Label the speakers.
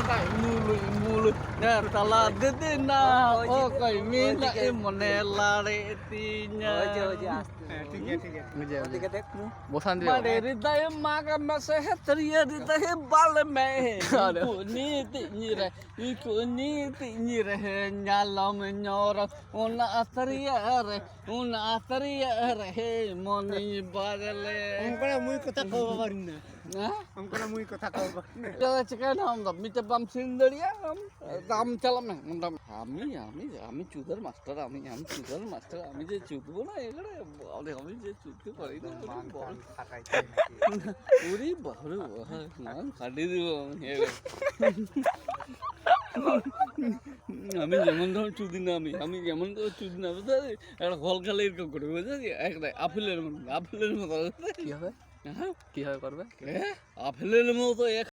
Speaker 1: তাই মুলুই তালা দিদি না ও কই মিনা মনে লাড়ে তিnya bosan dia mare hridaya maga mase hetria hridaya bal me iku ni ti nyire nyalam nyor una atria re moni badale
Speaker 2: অঙ্কটা মুই কথা কব পারি না
Speaker 1: ha
Speaker 2: অঙ্কটা মুই কথা কব পারি না
Speaker 1: Jangan cakap ham dah, minta bam sendiri ya ham. Dam calam na, mendam. Ami cudar master, ami cudar master, ami je cudu na, ya kan? Oleh ami je cudu kali na. Puri baru, man kadi tu, ya. Ami zaman tu cudu na ami zaman tu cudu na, betul? Ada hol kali itu kau betul? Ekda, apel lemon,
Speaker 3: কি হবে কি হবে করবে
Speaker 1: apel lemon tu ek